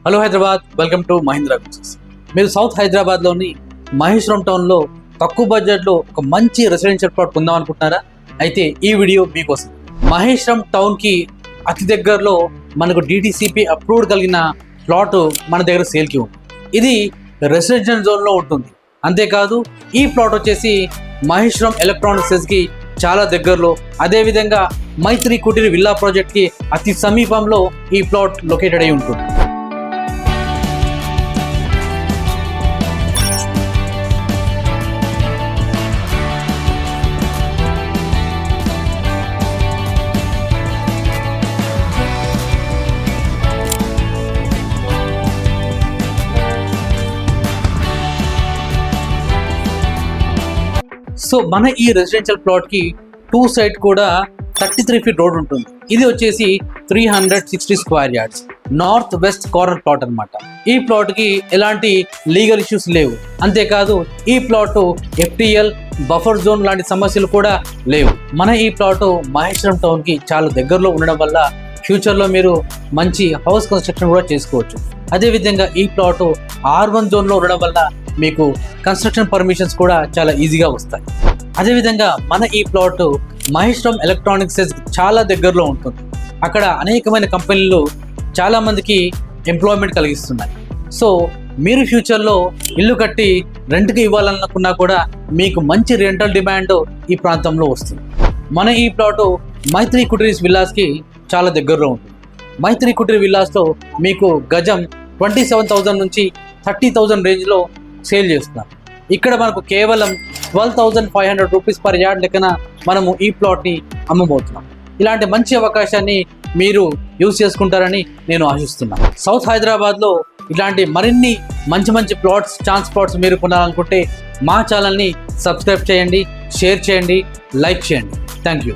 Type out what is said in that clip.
Hello Hyderabad, welcome to Mahindra business. మీరు south హైదరాబాద్లోని మహేశ్వరం టౌన్లో తక్కువ బడ్జెట్లో ఒక మంచి రెసిడెన్షియల్ ప్లాట్ పొందాం అనుకుంటున్నారా? అయితే ఈ వీడియో మీకోసం. మహేశ్వరం టౌన్కి అతి దగ్గరలో మనకు DTCP అప్రూవ్డ్ కలిగిన ప్లాట్ మన దగ్గర సేల్కి ఉంది. ఇది రెసిడెన్షియల్ జోన్లో ఉంటుంది. అంతేకాదు ఈ ప్లాట్ వచ్చేసి మహేశ్వరం ఎలక్ట్రానిక్స్కి చాలా దగ్గరలో, అదేవిధంగా మైత్రి కుటీర్ విల్లా ప్రాజెక్ట్కి అతి సమీపంలో ఈ ప్లాట్ లొకేటెడ్ అయి ఉంటుంది. సో మన ఈ రెసిడెన్షియల్ ప్లాట్కి 2 సైడ్ కూడా 33 ఫీట్ రోడ్ ఉంటుంది. ఇది వచ్చేసి 360 square yards north west corner plot అనమాట. ఈ ప్లాట్కి ఎలాంటి లీగల్ ఇష్యూస్ లేవు. అంతేకాదు ఈ ప్లాట్ FTL బఫర్ జోన్ లాంటి సమస్యలు కూడా లేవు. మన ఈ ప్లాట్ మహేశ్వరం టౌన్కి చాలా దగ్గరలో ఉండడం వల్ల ఫ్యూచర్లో మీరు మంచి హౌస్ కన్స్ట్రక్షన్ కూడా చేసుకోవచ్చు. అదేవిధంగా ఈ ప్లాట్ R1 జోన్లో ఉండడం వల్ల మీకు కన్స్ట్రక్షన్ పర్మిషన్స్ కూడా చాలా ఈజీగా వస్తాయి. అదేవిధంగా మన ఈ ప్లాట్ మహేశ్వరం ఎలక్ట్రానిక్స్ చాలా దగ్గరలో ఉంటుంది. అక్కడ అనేకమైన కంపెనీలు చాలా మందికి ఎంప్లాయ్మెంట్ కలిగిస్తున్నాయి. సో మీరు ఫ్యూచర్లో ఇల్లు కట్టి రెంట్కి ఇవ్వాలనుకున్నా కూడా మీకు మంచి రెంటల్ డిమాండ్ ఈ ప్రాంతంలో వస్తుంది. మన ఈ ప్లాట్ మైత్రి కుటీర్ విల్లాస్కి చాలా దగ్గరలో ఉంటుంది. మైత్రి కుటీర్ విల్లాస్లో మీకు గజం 27,000 నుంచి 30,000 రేంజ్లో సేల్ చేస్తున్నాం. ఇక్కడ మనకు కేవలం 12,500 రూపీస్ పర్ యార్డ్ లెక్కన మనము ఈ ప్లాట్ని అమ్మబోతున్నాం. ఇలాంటి మంచి అవకాశాన్ని మీరు యూజ్ చేసుకుంటారని నేను ఆశిస్తున్నాను. సౌత్ హైదరాబాద్లో ఇలాంటి మరిన్ని మంచి ఛాన్స్ ప్లాట్స్ మీరు కొనాలనుకుంటే మా ఛానల్ని సబ్స్క్రైబ్ చేయండి, షేర్ చేయండి, లైక్ చేయండి. Thank you.